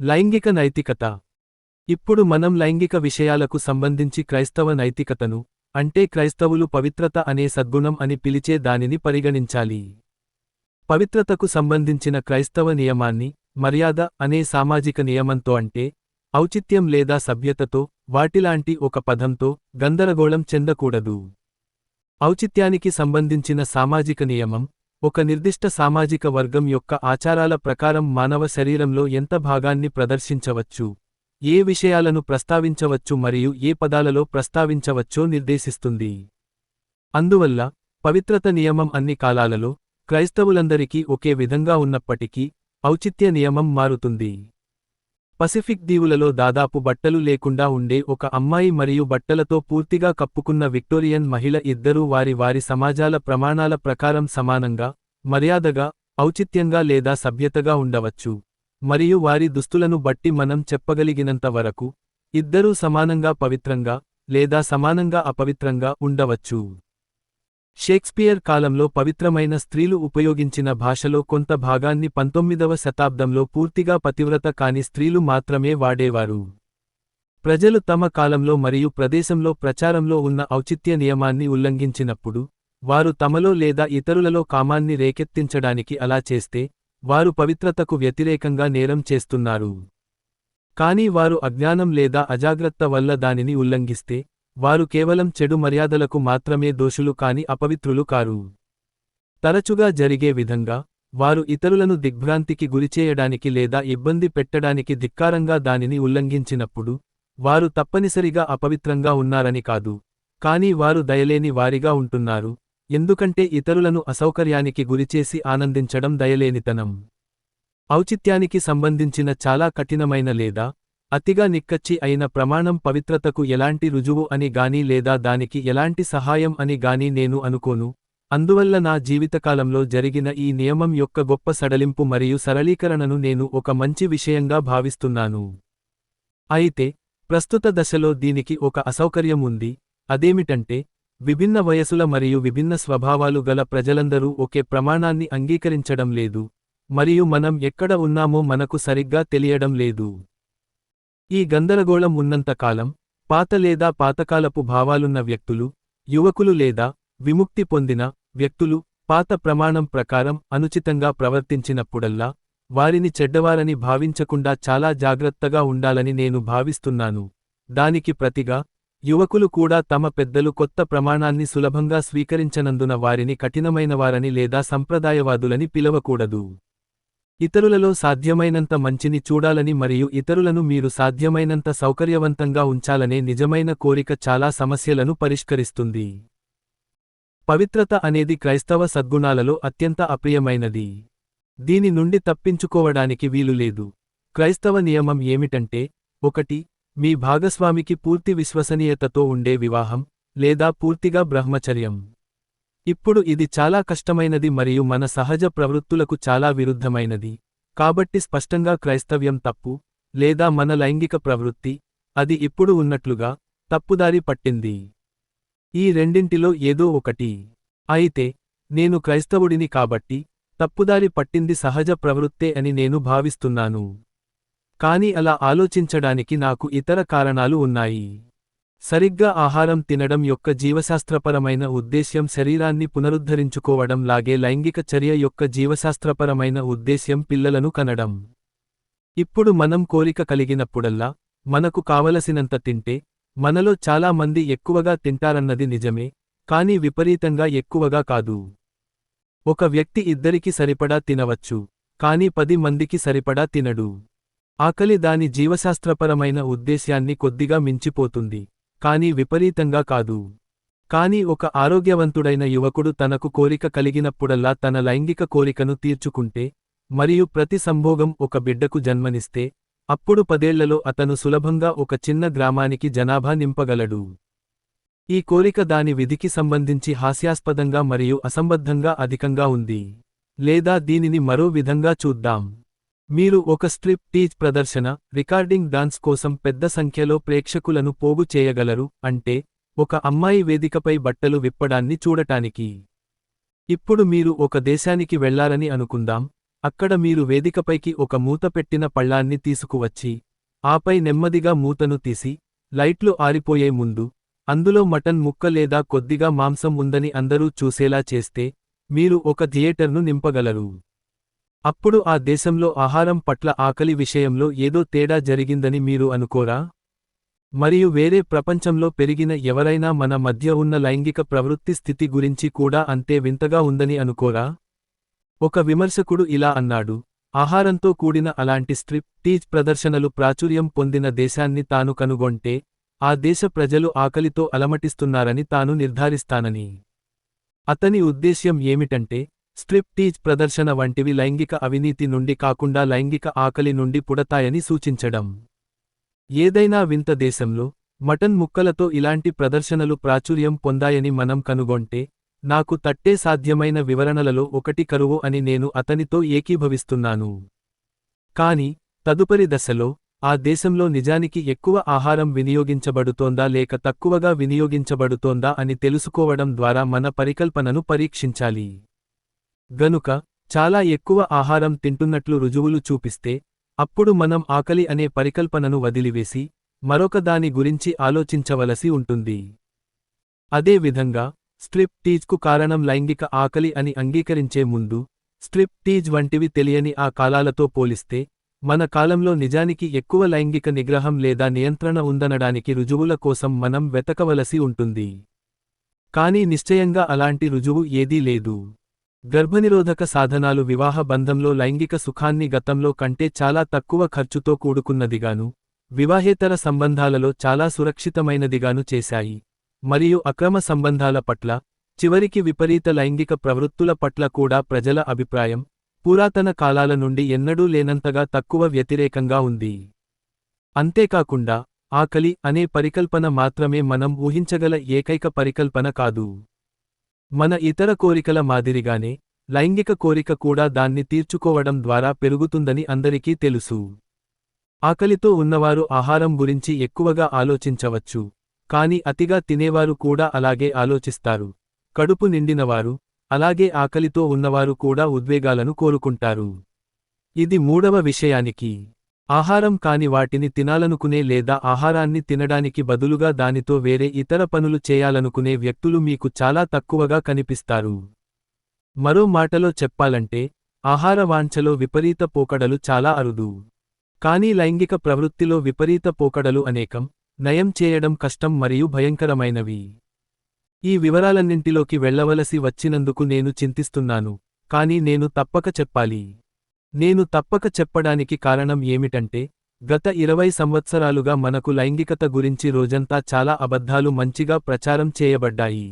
లైంగిక నైతికత. ఇప్పుడు మనం లైంగిక విషయాలకు సంబంధించి క్రైస్తవ నైతికతను, అంటే క్రైస్తవులు పవిత్రత అనే సద్గుణం అని పిలిచే దానిని పరిగణించాలి. పవిత్రతకు సంబంధించిన క్రైస్తవ నియమాన్ని, మర్యాద అనే సామాజిక నియమంతో, అంటే ఔచిత్యం లేదా సభ్యతతో, వాటిలాంటి ఒక పదంతో గందరగోళం చెందకూడదు. ఔచిత్యానికి సంబంధించిన సామాజిక నియమం, ఒక నిర్దిష్ట సామాజిక వర్గం యొక్క ఆచారాల ప్రకారం మానవ శరీరంలో ఎంత భాగాన్ని ప్రదర్శించవచ్చు, ఏ విషయాలను ప్రస్తావించవచ్చు మరియు ఏ పదాలలో ప్రస్తావించవచ్చో నిర్దేశిస్తుంది. అందువల్ల, పవిత్రత నియమం అన్ని కాలాలలో, క్రైస్తవులందరికీ ఒకే విధంగా ఉన్నప్పటికీ, ఔచిత్య నియమం మారుతుంది. పసిఫిక్ దీవులలో దాదాపు బట్టలు లేకుండా ఉండే ఒక అమ్మాయి మరియు బట్టలతో పూర్తిగా కప్పుకున్న విక్టోరియన్ మహిళ ఇద్దరూ వారి వారి సమాజాల ప్రమాణాల ప్రకారం సమానంగా, మర్యాదగా, ఔచిత్యంగా లేదా సభ్యతగా ఉండవచ్చు, మరియు వారి దుస్తులను బట్టి మనం చెప్పగలిగినంత వరకు, ఇద్దరూ సమానంగా పవిత్రంగా, లేదా సమానంగా అపవిత్రంగా ఉండవచ్చు. షేక్స్పియర్ కాలంలో పవిత్రమైన స్త్రీలు ఉపయోగించిన భాషలో కొంత భాగాన్ని 19వ శతాబ్దంలో పూర్తిగా పతివ్రత కాని స్త్రీలు మాత్రమే వాడేవారు. ప్రజలు తమ కాలంలో మరియు ప్రదేశంలో ప్రచారంలో ఉన్న ఔచిత్య నియమాన్ని ఉల్లంఘించినప్పుడు, వారు తమలో లేదా ఇతరులలో కామాన్ని రేకెత్తించడానికి అలా చేస్తే, వారు పవిత్రతకు వ్యతిరేకంగా నేరం చేస్తున్నారు. కానీ వారు అజ్ఞానం లేదా అజాగ్రత్త వల్ల దానిని ఉల్లంఘిస్తే, వారు కేవలం చెడు మర్యాదలకు మాత్రమే దోషులు కాని అపవిత్రులు కారు. తరచుగా జరిగే విధంగా, వారు ఇతరులను దిగ్భ్రాంతికి గురిచేయడానికి లేదా ఇబ్బంది పెట్టడానికి ధిక్కారంగా దానిని ఉల్లంఘించినప్పుడు, వారు తప్పనిసరిగా అపవిత్రంగా ఉన్నారని కాదు, కానీ వారు దయలేని వారిగా ఉంటున్నారు, ఎందుకంటే ఇతరులను అసౌకర్యానికి గురిచేసి ఆనందించడం దయలేనితనం. ఔచిత్యానికి సంబంధించిన చాలా కఠినమైన లేదా అతిగా నిక్కచ్చి అయిన ప్రమాణం పవిత్రతకు ఎలాంటి రుజువు అని గాని లేదా దానికి ఎలాంటి సహాయం అని గాని నేను అనుకోను. అందువల్ల నా జీవితకాలంలో జరిగిన ఈ నియమం యొక్క గొప్ప సడలింపు మరియు సరళీకరణను నేను ఒక మంచి విషయంగా భావిస్తున్నాను. అయితే, ప్రస్తుత దశలో దీనికి ఒక అసౌకర్యం ఉంది, అదేమిటంటే, విభిన్న వయసుల మరియు విభిన్న స్వభావాలు గల ప్రజలందరూ ఒకే ప్రమాణాన్ని అంగీకరించడం లేదు, మరియు మనం ఎక్కడ ఉన్నామో మనకు సరిగ్గా తెలియడం లేదు. ఈ గందరగోళం ఉన్నంత కాలం, పాత లేదా పాతకాలపు భావాలున్న వ్యక్తులు, యువకులు లేదా విముక్తి పొందిన వ్యక్తులు, పాత ప్రమాణం ప్రకారం అనుచితంగా ప్రవర్తించినప్పుడల్లా, వారిని చెడ్డవారని భావించకుండా చాలా జాగ్రత్తగా ఉండాలని నేను భావిస్తున్నాను. దానికి ప్రతిగా, యువకులు కూడా తమ పెద్దలు కొత్త ప్రమాణాన్ని సులభంగా స్వీకరించనందున వారిని కఠినమైనవారని లేదా సంప్రదాయవాదులని పిలవకూడదు. ఇతరులలో సాధ్యమైనంత మంచిని చూడాలని మరియు ఇతరులను మీరు సాధ్యమైనంత సౌకర్యవంతంగా ఉంచాలనే నిజమైన కోరిక చాలా సమస్యలను పరిష్కరిస్తుంది. పవిత్రత అనేది క్రైస్తవ సద్గుణాలలో అత్యంత అప్రియమైనది. దీని నుండి తప్పించుకోవడానికి వీలులేదు. క్రైస్తవ నియమం ఏమిటంటే, 1. మీ భాగస్వామికి పూర్తి విశ్వసనీయతతో ఉండే వివాహం, లేదా పూర్తిగా బ్రహ్మచర్యం. ఇప్పుడు ఇది చాలా కష్టమైనది మరియు మన సహజ ప్రవృత్తులకు చాలా విరుద్ధమైనది, కాబట్టి స్పష్టంగా క్రైస్తవ్యం తప్పు, లేదా మన లైంగిక ప్రవృత్తి, అది ఇప్పుడు ఉన్నట్లుగా, తప్పుదారి పట్టింది. ఈ రెండింటిలో ఏదో ఒకటి. అయితే, నేను క్రైస్తవుడిని కాబట్టి, తప్పుదారి పట్టింది సహజ ప్రవృత్తే అని నేను భావిస్తున్నాను. కానీ అలా ఆలోచించడానికి నాకు ఇతర కారణాలు ఉన్నాయి. సరిగ్గా ఆహారం తినడం యొక్క జీవశాస్త్రపరమైన ఉద్దేశ్యం శరీరాన్ని పునరుద్ధరించుకోవడం లాగే లైంగిక చర్య యొక్క జీవశాస్త్రపరమైన ఉద్దేశ్యం పిల్లలను కనడం. ఇప్పుడు మనం కోరిక కలిగినప్పుడల్లా, మనకు కావలసినంత తింటే, మనలో చాలా మంది ఎక్కువగా తింటారన్నది నిజమే, కానీ విపరీతంగా ఎక్కువగా కాదు. ఒక వ్యక్తి ఇద్దరికి సరిపడా తినవచ్చు, కానీ 10 మందికి సరిపడా తినడు. ఆకలి దాని జీవశాస్త్రపరమైన ఉద్దేశ్యాన్ని కొద్దిగా మించిపోతుంది, కానీ విపరీతంగా కాదు. కానీ ఒక ఆరోగ్యవంతుడైన యువకుడు తనకు కోరిక కలిగినప్పుడల్లా తన లైంగిక కోరికను తీర్చుకుంటే, మరియు ప్రతి సంభోగం ఒక బిడ్డకు జన్మనిస్తే, అప్పుడు 10 ఏళ్లలో అతను సులభంగా ఒక చిన్న గ్రామానికి జనాభా నింపగలడు. ఈ కోరిక దాని విధికి సంబంధించి హాస్యాస్పదంగా మరియు అసంబద్ధంగా అధికంగా ఉంది. లేదా దీనిని మరో విధంగా చూద్దాం. మీరు ఒక స్ట్రిప్ టీజ్ ప్రదర్శన, రికార్డింగ్ డాన్స్ కోసం పెద్ద సంఖ్యలో ప్రేక్షకులను పోగు చేయగలరు, అంటే, ఒక అమ్మాయి వేదికపై బట్టలు విప్పడాన్ని చూడటానికి. ఇప్పుడు మీరు ఒక దేశానికి వెళ్లారని అనుకుందాం, అక్కడ మీరు వేదికపైకి ఒక మూత పెట్టిన పళ్ళాన్ని తీసుకువచ్చి, ఆపై నెమ్మదిగా మూతను తీసి, లైట్లు ఆరిపోయే ముందు, అందులో మటన్ ముక్క లేదా కొద్దిగా మాంసం ఉందని అందరూ చూసేలా చేస్తే, మీరు ఒక థియేటర్ను నింపగలరు. అప్పుడు ఆ దేశంలో ఆహారం పట్ల ఆకలి విషయంలో ఏదో తేడా జరిగిందని మీరు అనుకోరా? మరియు వేరే ప్రపంచంలో పెరిగిన ఎవరైనా మన మధ్య ఉన్న లైంగిక ప్రవృత్తి స్థితి గురించి కూడా అంతే వింతగా ఉందని అనుకోరా? ఒక విమర్శకుడు ఇలా అన్నాడు, ఆహారంతో కూడిన అలాంటి స్ట్రిప్ టీజ్ ప్రదర్శనలు ప్రాచుర్యం పొందిన దేశాన్ని తాను కనుగొంటే, ఆ దేశ ప్రజలు ఆకలితో అలమటిస్తున్నారని తాను నిర్ధారిస్తానని. అతని ఉద్దేశ్యం ఏమిటంటే, స్ట్రిప్ టీజ్ ప్రదర్శన వంటివి లైంగిక అవినీతి నుండి కాకుండా లైంగిక ఆకలి నుండి పుడతాయని సూచించడం. ఏదైనా వింత దేశంలో, మటన్ ముక్కలతో ఇలాంటి ప్రదర్శనలు ప్రాచుర్యం పొందాయని మనం కనుగొంటే, నాకు తట్టే సాధ్యమైన వివరణలలో ఒకటి కరువు అని నేను అతనితో ఏకీభవిస్తున్నాను. కాని, తదుపరి దశలో, ఆ దేశంలో నిజానికి ఎక్కువ ఆహారం వినియోగించబడుతోందా లేక తక్కువగా వినియోగించబడుతోందా అని తెలుసుకోవడం ద్వారా మన పరికల్పనను పరీక్షించాలి. గనుక, చాలా ఎక్కువ ఆహారం తింటున్నట్లు రుజువులు చూపిస్తే, అప్పుడు మనం ఆకలి అనే పరికల్పనను వదిలివేసి, మరొక దాని గురించి ఆలోచించవలసి ఉంటుంది. అదే విధంగా, స్ట్రిప్ టీజ్కు కారణం లైంగిక ఆకలి అని అంగీకరించే ముందు, స్ట్రిప్ టీజ్ వంటివి తెలియని ఆ కాలాలతో పోలిస్తే, మన కాలంలో నిజానికి ఎక్కువ లైంగిక నిగ్రహం లేదా నియంత్రణ ఉందనడానికి రుజువుల కోసం మనం వెతకవలసి ఉంటుంది. కానీ నిశ్చయంగా అలాంటి రుజువు ఏదీ లేదు. గర్భనిరోధక సాధనాలు వివాహ బంధంలో లైంగిక సుఖాన్ని గతంలో కంటే చాలా తక్కువ ఖర్చుతో కూడుకున్నదిగాను, వివాహేతర సంబంధాలలో చాలా సురక్షితమైనదిగాను చేశాయి, మరియు అక్రమ సంబంధాల పట్ల, చివరికి విపరీత లైంగిక ప్రవృత్తుల పట్ల కూడా ప్రజల అభిప్రాయం, పురాతన కాలాల నుండి ఎన్నడూ లేనంతగా తక్కువ వ్యతిరేకంగా ఉంది. అంతేకాకుండా, ఆకలి అనే పరికల్పన మాత్రమే మనం ఊహించగల ఏకైక పరికల్పన కాదు. మన ఇతర కోరికల మాదిరిగానే, లైంగిక కోరిక కూడా దాన్ని తీర్చుకోవడం ద్వారా పెరుగుతుందని అందరికీ తెలుసు. ఆకలితో ఉన్నవారు ఆహారం గురించి ఎక్కువగా ఆలోచించవచ్చు, కాని అతిగా తినేవారు కూడా అలాగే ఆలోచిస్తారు. కడుపు నిండినవారు, అలాగే ఆకలితో ఉన్నవారు కూడా ఉద్వేగాలను కోరుకుంటారు. ఇది మూడవ విషయానికి. ఆహారం కాని వాటిని తినాలనుకునే లేదా ఆహారాన్ని తినడానికి బదులుగా దానితో వేరే ఇతర పనులు చేయాలనుకునే వ్యక్తులు మీకు చాలా తక్కువగా కనిపిస్తారు. మరో మాటలో చెప్పాలంటే, ఆహార వాంఛలో విపరీత పోకడలు చాలా అరుదు. కానీ లైంగిక ప్రవృత్తిలో విపరీత పోకడలు అనేకం, నయం చేయడం కష్టం మరియు భయంకరమైనవి. ఈ వివరాలన్నింటిలోకి వెళ్లవలసి వచ్చినందుకు నేను చింతిస్తున్నాను, కానీ నేను తప్పక చెప్పాలి. నేను తప్పక చెప్పడానికి కారణం ఏమిటంటే, గత 20 సంవత్సరాలుగా మనకు లైంగికత గురించి రోజంతా చాలా అబద్ధాలు మంచిగా ప్రచారం చేయబడ్డాయి.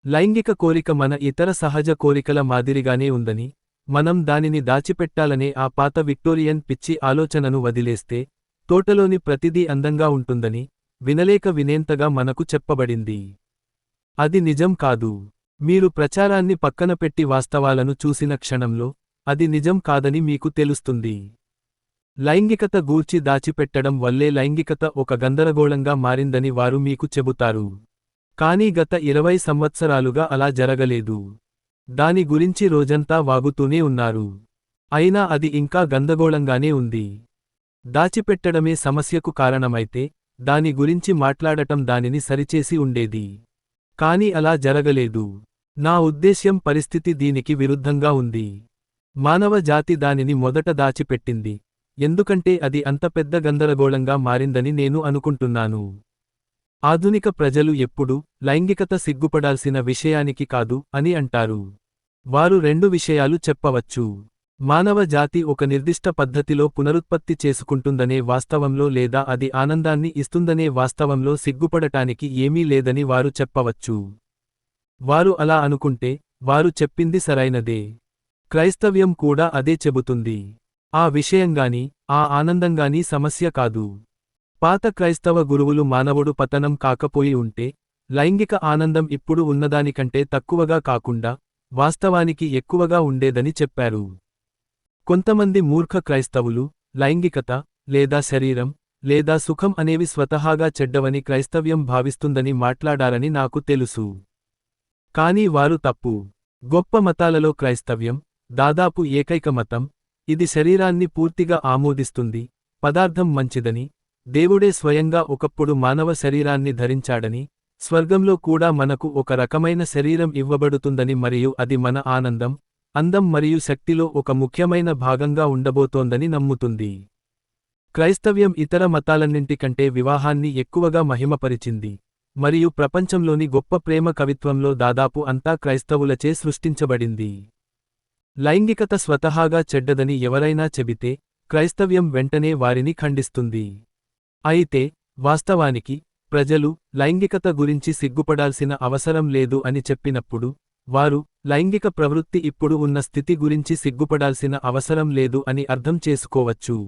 లైంగిక కోరిక మన ఇతర సహజ కోరికల మాదిరిగానే ఉందని, మనం దానిని దాచిపెట్టాలనే ఆ పాత విక్టోరియన్ పిచ్చి ఆలోచనను వదిలేస్తే, తోటలోని ప్రతిదీ అందంగా ఉంటుందని, వినలేక వినేంతగా మనకు చెప్పబడింది. అది నిజం కాదు. మీరు ప్రచారాన్ని పక్కనపెట్టి వాస్తవాలను చూసిన క్షణంలో, అది నిజం కాదని మీకు తెలుస్తుంది. లైంగికత గూర్చి దాచిపెట్టడం వల్లే లైంగికత ఒక గందరగోళంగా మారిందని వారు మీకు చెబుతారు. కానీ గత 20 సంవత్సరాలుగా అలా జరగలేదు. దాని గురించి రోజంతా వాగుతూనే ఉన్నారు. అయినా అది ఇంకా గందరగోళంగానే ఉంది. దాచిపెట్టడమే సమస్యకు కారణమైతే, దాని గురించి మాట్లాడటం దానిని సరిచేసి ఉండేది. కానీ అలా జరగలేదు. నా ఉద్దేశ్యం పరిస్థితి దీనికి విరుద్ధంగా ఉంది. మానవ జాతి దానిని మొదట దాచిపెట్టింది, ఎందుకంటే అది అంత పెద్ద గందరగోళంగా మారిందని నేను అనుకుంటున్నాను. ఆధునిక ప్రజలు ఎప్పుడూ లైంగికత సిగ్గుపడాల్సిన విషయానికి కాదు అని అంటారు. వారు 2 విషయాలు చెప్పవచ్చు. మానవ జాతి ఒక నిర్దిష్ట పద్ధతిలో పునరుత్పత్తి చేసుకుంటుందనే వాస్తవంలో లేదా అది ఆనందాన్ని ఇస్తుందనే వాస్తవంలో సిగ్గుపడటానికి ఏమీ లేదని వారు చెప్పవచ్చు. వారు అలా అనుకుంటే, వారు చెప్పింది సరైనదే. క్రైస్తవ్యం కూడా అదే చెబుతుంది. ఆ విషయంగానీ, ఆ ఆనందంగానీ సమస్య కాదు. పాత క్రైస్తవ గురువులు మానవుడు పతనం కాకపోయి ఉంటే, లైంగిక ఆనందం ఇప్పుడు ఉన్నదానికంటే తక్కువగా కాకుండా, వాస్తవానికి ఎక్కువగా ఉండేదని చెప్పారు. కొంతమంది మూర్ఖ క్రైస్తవులు, లైంగికత, లేదా శరీరం, లేదా సుఖం అనేవి స్వతహాగా చెడ్డవని క్రైస్తవ్యం భావిస్తుందని మాట్లాడారని నాకు తెలుసు. కానీ వారు తప్పు. గొప్ప మతాలలో క్రైస్తవ్యం, దాదాపు ఏకైక మతం. ఇది శరీరాన్ని పూర్తిగా ఆమోదిస్తుంది, పదార్థం మంచిదని, దేవుడే స్వయంగా ఒకప్పుడు మానవ శరీరాన్ని ధరించాడని, స్వర్గంలో కూడా మనకు ఒక రకమైన శరీరం ఇవ్వబడుతుందని మరియు అది మన ఆనందం, అందం మరియు శక్తిలో ఒక ముఖ్యమైన భాగంగా ఉండబోతోందని నమ్ముతుంది. క్రైస్తవ్యం ఇతర మతాలన్నింటికంటే వివాహాన్ని ఎక్కువగా మహిమపరిచింది, మరియు ప్రపంచంలోని గొప్ప ప్రేమ కవిత్వంలో దాదాపు అంతా క్రైస్తవులచే సృష్టించబడింది. లైంగికత స్వతహాగా చెడ్డదని ఎవరైనా చెబితే, క్రైస్తవ్యం వెంటనే వారిని ఖండిస్తుంది. అయితే, వాస్తవానికి, ప్రజలు లైంగికత గురించి సిగ్గుపడాల్సిన అవసరం లేదు అని చెప్పినప్పుడు, వారు లైంగిక ప్రవృత్తి ఇప్పుడు ఉన్న స్థితి గురించి సిగ్గుపడాల్సిన అవసరం లేదు అని అర్థం చేసుకోవచ్చు.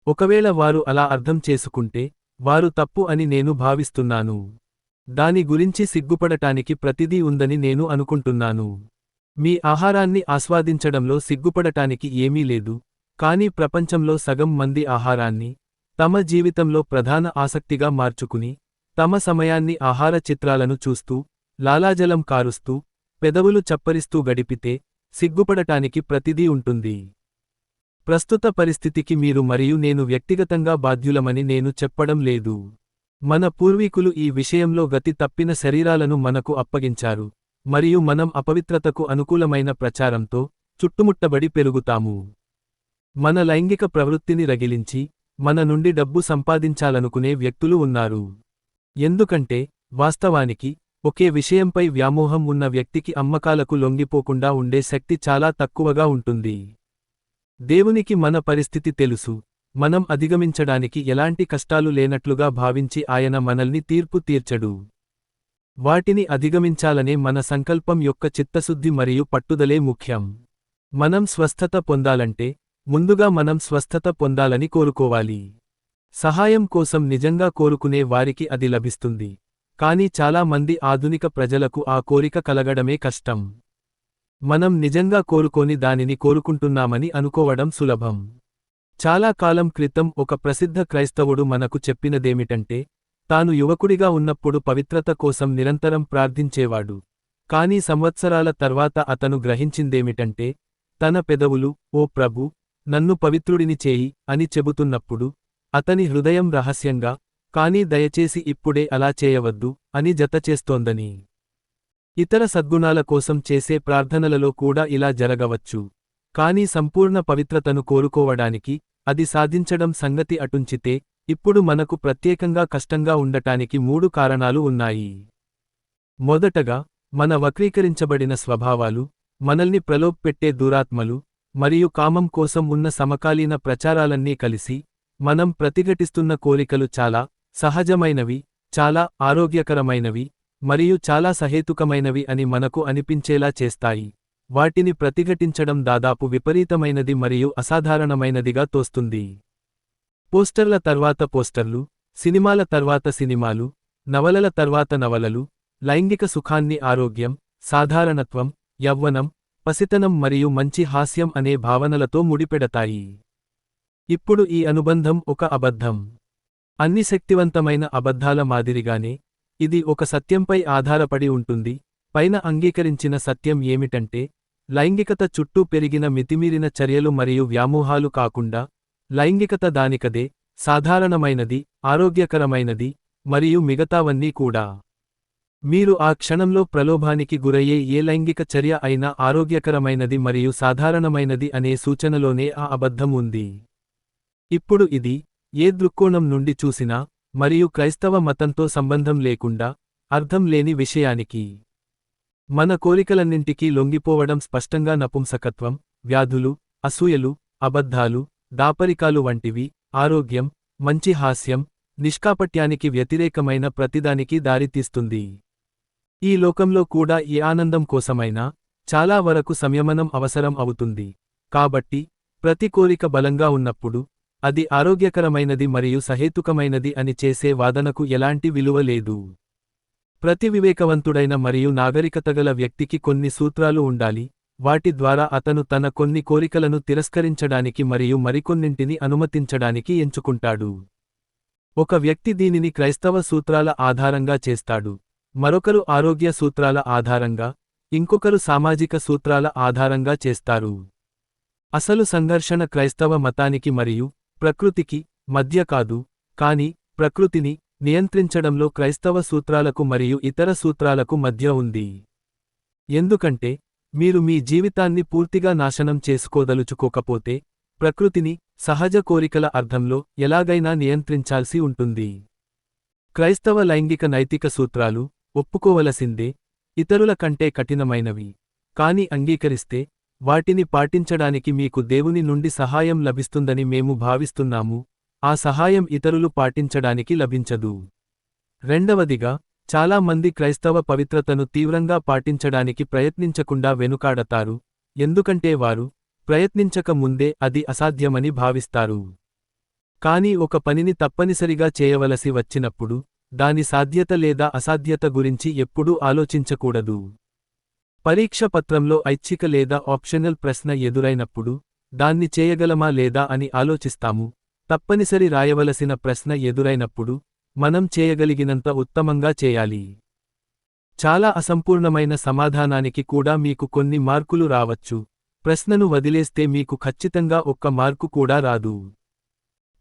ఒకవేళ వారు అలా అర్థం చేసుకుంటే, వారు తప్పు అని నేను భావిస్తున్నాను. దాని గురించి సిగ్గుపడటానికి ప్రతిదీ ఉందని నేను అనుకుంటున్నాను. మీ ఆహారాన్ని ఆస్వాదించడంలో సిగ్గుపడటానికి ఏమీ లేదు, కానీ ప్రపంచంలో సగం మంది ఆహారాన్ని తమ జీవితంలో ప్రధాన ఆసక్తిగా మార్చుకుని, తమ సమయాన్ని ఆహార చిత్రాలను చూస్తూ, లాలాజలం కారుస్తూ, పెదవులు చప్పరిస్తూ గడిపితే, సిగ్గుపడటానికి ప్రతిదీ ఉంటుంది. ప్రస్తుత పరిస్థితికి మీరు మరియు నేను వ్యక్తిగతంగా బాధ్యులమని నేను చెప్పడం లేదు. మన పూర్వీకులు ఈ విషయంలో గతి తప్పిన శరీరాలను మనకు అప్పగించారు, మరియు మనం అపవిత్రతకు అనుకూలమైన ప్రచారంతో చుట్టుముట్టబడి పెరుగుతాము. మన లైంగిక ప్రవృత్తిని రగిలించి, మన నుండి డబ్బు సంపాదించాలనుకునే వ్యక్తులు ఉన్నారు. ఎందుకంటే, వాస్తవానికి, ఒకే విషయంపై వ్యామోహం ఉన్న వ్యక్తికి అమ్మకాలకు లొంగిపోకుండా ఉండే శక్తి చాలా తక్కువగా ఉంటుంది. దేవునికి మన పరిస్థితి తెలుసు, మనం అధిగమించడానికి ఎలాంటి కష్టాలు లేనట్లుగా భావించి ఆయన మనల్ని తీర్పు తీర్చడు. వాటిని అధిగమించాలనే మన సంకల్పం యొక్క చిత్తశుద్ధి మరియు పట్టుదలే ముఖ్యం. మనం స్వస్థత పొందాలంటే, ముందుగా మనం స్వస్థత పొందాలని కోరుకోవాలి. సహాయం కోసం నిజంగా కోరుకునే వారికి అది లభిస్తుంది, కానీ చాలా మంది ఆధునిక ప్రజలకు ఆ కోరిక కలగడమే కష్టం. మనం నిజంగా కోరుకోని దానిని కోరుకుంటున్నామని అనుకోవడం సులభం. చాలా కాలం క్రితం ఒక ప్రసిద్ధ క్రైస్తవుడు మనకు చెప్పినదేమిటంటే, తాను యువకుడిగా ఉన్నప్పుడు పవిత్రత కోసం నిరంతరం ప్రార్థించేవాడు, కానీ సంవత్సరాల తర్వాత అతను గ్రహించిందేమిటంటే, తన పెదవులు, ఓ ప్రభూ, నన్ను పవిత్రుడిని చేయి అని చెబుతున్నప్పుడు, అతని హృదయం రహస్యంగా, కానీ దయచేసి ఇప్పుడే అలా చేయవద్దు అని జతచేస్తోందని. ఇతర సద్గుణాల కోసం చేసే ప్రార్థనలలో కూడా ఇలా జరగవచ్చు, కానీ సంపూర్ణ పవిత్రతను కోరుకోవడానికి, అది సాధించడం సంగతి అటుంచితే, ఇప్పుడు మనకు ప్రత్యేకంగా కష్టంగా ఉండటానికి 3 కారణాలు ఉన్నాయి. మొదటగా, మన వక్రీకరించబడిన స్వభావాలు, మనల్ని ప్రలోభపెట్టే దురాత్మలు, మరియు కామం కోసం ఉన్న సమకాలీన ప్రచారాలన్నీ కలిసి, మనం ప్రతిఘటిస్తున్న కోరికలు చాలా సహజమైనవి, చాలా ఆరోగ్యకరమైనవి, మరియు చాలా సహేతుకమైనవి అని మనకు అనిపించేలా చేస్తాయి. వాటిని ప్రతిఘటించడం దాదాపు విపరీతమైనది మరియు అసాధారణమైనదిగా తోస్తుంది. పోస్టర్ల తర్వాత పోస్టర్లు, సినిమాల తర్వాత సినిమాలు, నవలల తర్వాత నవలలు, లైంగిక సుఖాన్ని ఆరోగ్యం, సాధారణత్వం, యవ్వనం, పసితనం మరియు మంచి హాస్యం అనే భావనలతో ముడిపెడతాయి. ఇప్పుడు ఈ అనుబంధం ఒక అబద్ధం. అన్ని శక్తివంతమైన అబద్ధాల మాదిరిగానే, ఇది ఒక సత్యంపై ఆధారపడి ఉంటుంది. పైన అంగీకరించిన సత్యం ఏమిటంటే, లైంగికత చుట్టూ పెరిగిన మితిమీరిన చర్యలు మరియు వ్యామోహాలు కాకుండా, లైంగికత దానికదే సాధారణమైనది, ఆరోగ్యకరమైనది, మరియు మిగతావన్నీ కూడా. మీరు ఆ క్షణంలో ప్రలోభానికి గురయ్యే ఏ లైంగిక చర్య అయినా ఆరోగ్యకరమైనది మరియు సాధారణమైనది అనే సూచనలోనే ఆ అబద్ధం ఉంది. ఇప్పుడు ఇది, ఏ దృక్కోణం నుండి చూసినా, మరియు క్రైస్తవ మతంతో సంబంధం లేకుండా, అర్థం లేని విషయానికి. మన కోరికలన్నింటికీ లొంగిపోవడం స్పష్టంగా నపుంసకత్వం, వ్యాధులు, అసూయలు, అబద్ధాలు, దాపరికాలు వంటివి, ఆరోగ్యం, మంచి హాస్యం, నిష్కాపట్యానికి వ్యతిరేకమైన ప్రతిదానికి దారితీస్తుంది. ఈ లోకంలో కూడా ఈ ఆనందం కోసమైనా, చాలా వరకు సంయమనం అవసరం అవుతుంది. కాబట్టి, ప్రతి కోరిక బలంగా ఉన్నప్పుడు, అది ఆరోగ్యకరమైనది మరియు సహేతుకమైనది అని చేసే వాదనకు ఎలాంటి విలువ లేదు. ప్రతి వివేకవంతుడైన మరియు నాగరికతగల వ్యక్తికి కొన్ని సూత్రాలు ఉండాలి, వాటి ద్వారా అతను తన కొన్ని కోరికలను తిరస్కరించడానికి మరియు మరికొన్నింటిని అనుమతించడానికి ఎంచుకుంటాడు. ఒక వ్యక్తి దీనిని క్రైస్తవ సూత్రాల ఆధారంగా చేస్తాడు, మరొకరు ఆరోగ్య సూత్రాల ఆధారంగా, ఇంకొకరు సామాజిక సూత్రాల ఆధారంగా చేస్తారు. అసలు సంఘర్షణ క్రైస్తవ మతానికి మరియు ప్రకృతికి మధ్య కాదు, కాని ప్రకృతిని నియంత్రించడంలో క్రైస్తవ సూత్రాలకు మరియు ఇతర సూత్రాలకు మధ్య ఉంది. ఎందుకంటే మీరు మీ జీవితాన్ని పూర్తిగా నాశనం చేసుకోదలుచుకోకపోతే ప్రకృతిని సహజ కోరికల అర్థంలో ఎలాగైనా నియంత్రించాల్సి ఉంటుంది. క్రైస్తవ లైంగిక నైతిక సూత్రాలు ఒప్పుకోవలసిందే, ఇతరుల కంటే కఠినమైనవి, కాని అంగీకరిస్తే వాటిని పాటించడానికి మీకు దేవుని నుండి సహాయం లభిస్తుందని మేము భావిస్తున్నాము. ఆ సహాయం ఇతరులు పాటించడానికి లభించదు. రెండవదిగా, చాలా మంది క్రైస్తవ పవిత్రతను తీవ్రంగా పాటించడానికి ప్రయత్నించకుండా వెనుకాడతారు, ఎందుకంటే వారు ప్రయత్నించక ముందే అది అసాధ్యమని భావిస్తారు. కానీ ఒక పనిని తప్పనిసరిగా చేయవలసి వచ్చినప్పుడు దాని సాధ్యత లేదా అసాధ్యత గురించి ఎప్పుడూ ఆలోచించకూడదు. పరీక్ష పత్రంలో ఐచ్ఛిక లేదా ఆప్షనల్ ప్రశ్న ఎదురైనప్పుడు దాన్ని చేయగలమా లేదా అని ఆలోచిస్తాము. తప్పనిసరి రాయవలసిన ప్రశ్న ఎదురైనప్పుడు మనం చేయగలిగినంత ఉత్తమంగా చేయాలి. చాలా అసంపూర్ణమైన సమాధానానికి కూడా మీకు కొన్ని మార్కులు రావచ్చు. ప్రశ్నను వదిలేస్తే మీకు ఖచ్చితంగా ఒక్క మార్కు కూడా రాదు.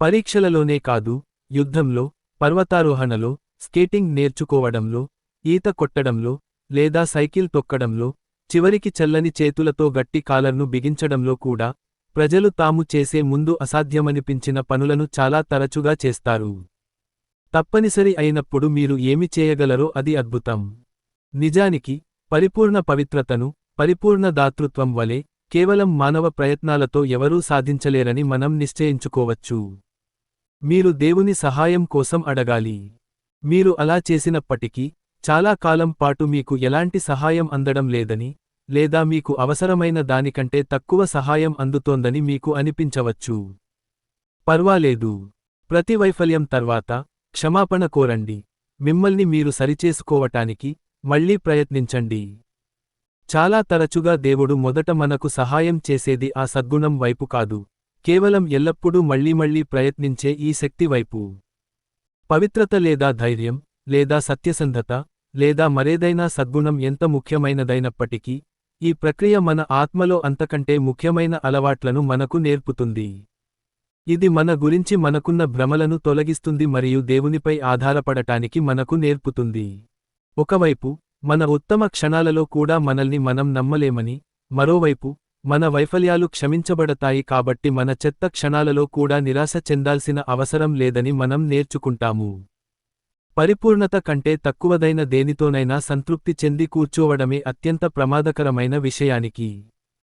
పరీక్షలలోనే కాదు, యుద్ధంలో, పర్వతారోహణలో, స్కేటింగ్ నేర్చుకోవడంలో, ఈత కొట్టడంలో, లేదా సైకిల్ తొక్కడంలో, చివరికి చల్లని చేతులతో గట్టి కాలర్ను బిగించడంలో కూడా ప్రజలు తాము చేసే ముందు అసాధ్యమనిపించిన పనులను చాలా తరచుగా చేస్తారు. తప్పనిసరి అయినప్పుడు మీరు ఏమి చేయగలరో అది అద్భుతం. నిజానికి పరిపూర్ణ పవిత్రతను, పరిపూర్ణ దాతృత్వం వలె కేవలం మానవ ప్రయత్నాలతో ఎవరూ సాధించలేరని మనం నిశ్చయించుకోవచ్చు. మీరు దేవుని సహాయం కోసం అడగాలి. మీరు అలా చేసినప్పటికీ చాలా కాలం పాటు మీకు ఎలాంటి సహాయం అందడం లేదని, లేదా మీకు అవసరమైన దానికంటే తక్కువ సహాయం అందుతోందని మీకు అనిపించవచ్చు. పర్వాలేదు. ప్రతి వైఫల్యం తర్వాత క్షమాపణ కోరండి. మిమ్మల్ని మీరు సరిచేసుకోవటానికి మళ్ళీ ప్రయత్నించండి. చాలా తరచుగా దేవుడు మొదట మనకు సహాయం చేసేది ఆ సద్గుణం వైపు కాదు, కేవలం ఎల్లప్పుడూ మళ్ళీ ప్రయత్నించే ఈ శక్తి వైపు. పవిత్రత లేదా ధైర్యం, లేదా సత్యసంధత, లేదా మరేదైనా సద్గుణం ఎంత ముఖ్యమైనదైనప్పటికీ, ఈ ప్రక్రియ మన ఆత్మలో అంతకంటే ముఖ్యమైన అలవాట్లను మనకు నేర్పుతుంది. ఇది మన గురించి మనకున్న భ్రమలను తొలగిస్తుంది మరియు దేవునిపై ఆధారపడటానికి మనకు నేర్పుతుంది. ఒకవైపు మన ఉత్తమ క్షణాలలో కూడా మనల్ని మనం నమ్మలేమని, మరోవైపు మన వైఫల్యాలు క్షమించబడతాయి కాబట్టి మన చెత్త క్షణాలలో కూడా నిరాశ చెందాల్సిన అవసరం లేదని మనం నేర్చుకుంటాము. పరిపూర్ణత కంటే తక్కువదైన దేనితోనైనా సంతృప్తి చెంది కూర్చోవడమే అత్యంత ప్రమాదకరమైన విషయానికి.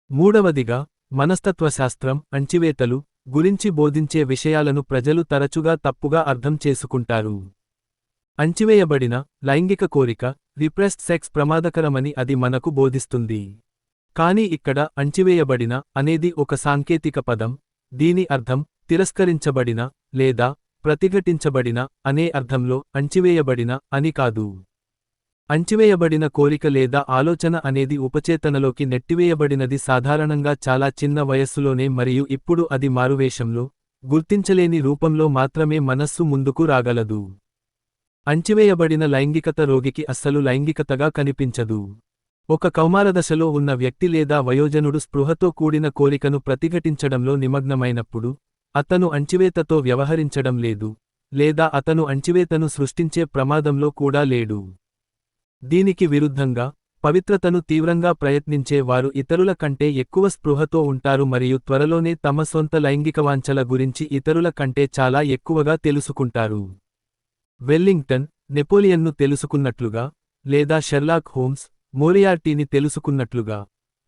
మూడవదిగా, మనస్తత్వశాస్త్రం, అణచివేతలు గురించి బోధించే విషయాలను ప్రజలు తరచుగా తప్పుగా అర్థం చేసుకుంటారు. అణచివేయబడిన లైంగిక కోరిక, రిప్రెస్డ్ సెక్స్ ప్రమాదకరమని అది మనకు బోధిస్తుంది. కాని ఇక్కడ అణచివేయబడిన అనేది ఒక సాంకేతిక పదం, దీని అర్థం తిరస్కరించబడిన లేదా ప్రతిఘటించబడిన అనే అర్థంలో అణచివేయబడిన అని కాదు. అణచివేయబడిన కోరిక లేదా ఆలోచన అనేది ఉపచేతనలోకి నెట్టివేయబడినది, సాధారణంగా చాలా చిన్న వయస్సులోనే మరియు ఇప్పుడు అది మారువేషంలో, గుర్తించలేని రూపంలో మాత్రమే మనస్సు ముందుకు రాగలదు. అణచివేయబడిన లైంగికత రోగికి అస్సలు లైంగికతగా కనిపించదు. ఒక కౌమారదశలో ఉన్న వ్యక్తి లేదా వయోజనుడు స్పృహతో కూడిన కోరికను ప్రతిఘటించడంలో నిమగ్నమైనప్పుడు అతను అణచివేతతో వ్యవహరించడం లేదు, లేదా అతను అణచివేతను సృష్టించే ప్రమాదంలో కూడా లేడు. దీనికి విరుద్ధంగా, పవిత్రతను తీవ్రంగా ప్రయత్నించే వారు ఇతరుల కంటే ఎక్కువ స్పృహతో ఉంటారు మరియు త్వరలోనే తమ సొంత లైంగిక వాంఛల గురించి ఇతరుల కంటే చాలా ఎక్కువగా తెలుసుకుంటారు. వెల్లింగ్టన్ నెపోలియన్ను తెలుసుకున్నట్లుగా, లేదా షెర్లాక్ హోమ్స్ మోరియార్టీని తెలుసుకున్నట్లుగా,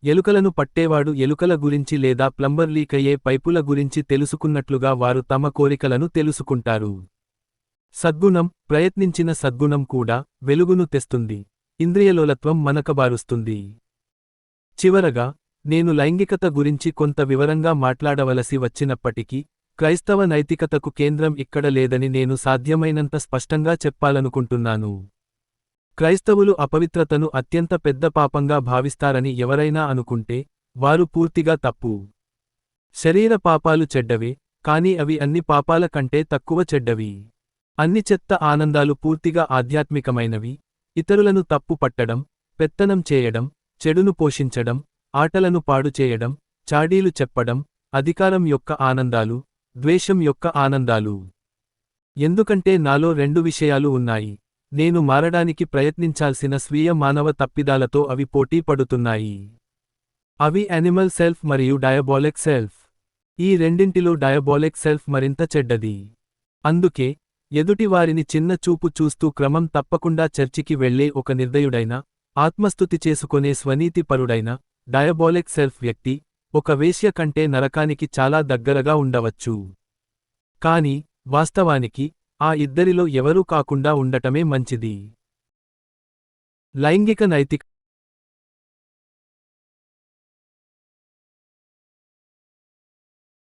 ఎలుకలను పట్టేవాడు ఎలుకల గురించి లేదా ప్లంబర్ లీకయ్యే పైపుల గురించి తెలుసుకున్నట్లుగా వారు తమ కోరికలను తెలుసుకుంటారు. సద్గుణం, ప్రయత్నించిన సద్గుణం కూడా వెలుగును తెస్తుంది, ఇంద్రియలోలత్వం మనకబారుస్తుంది. చివరగా, నేను లైంగికత గురించి కొంత వివరంగా మాట్లాడవలసి వచ్చినప్పటికీ, క్రైస్తవ నైతికతకు కేంద్రం ఇక్కడ లేదని నేను సాధ్యమైనంత స్పష్టంగా చెప్పాలనుకుంటున్నాను. క్రైస్తవులు అపవిత్రతను అత్యంత పెద్ద పాపంగా భావిస్తారని ఎవరైనా అనుకుంటే వారు పూర్తిగా తప్పు. శరీర పాపాలు చెడ్డవే, కానీ అవి అన్ని పాపాల కంటే తక్కువ చెడ్డవి. అన్ని చెత్త ఆనందాలు పూర్తిగా ఆధ్యాత్మికమైనవి. ఇతరులను తప్పు పట్టడం, పెత్తనం చేయడం, చెడును పోషించడం, ఆటలను పాడు చేయడం, చాడీలు చెప్పడం, అధికారం యొక్క ఆనందాలు, ద్వేషం యొక్క ఆనందాలు. ఎందుకంటే నాలో రెండు విషయాలు ఉన్నాయి. నేను మారడానికి ప్రయత్నించాల్సిన స్వీయ మానవ తప్పిదాలతో అవి పోటీ పడుతున్నాయి. అవి యానిమల్ సెల్ఫ్ మరియు డయాబోలిక్ సెల్ఫ్. ఈ రెండింటిలో డయాబోలిక్ సెల్ఫ్ మరింత చెడ్డది. అందుకే ఎదుటివారిని చిన్న చూపు చూస్తూ క్రమం తప్పకుండా చర్చికి వెళ్లే ఒక నిర్దయుడైన, ఆత్మస్తుతి చేసుకొనే స్వనీతిపరుడైన, డయాబోలిక్ సెల్ఫ్ వ్యక్తి, ఒక వేశ్య కంటే నరకానికి చాలా దగ్గరగా ఉండవచ్చు. కాని, వాస్తవానికి, ఆ ఇద్దరిలో ఎవరూ కాకుండా ఉండటమే మంచిది. లైంగిక నైతిక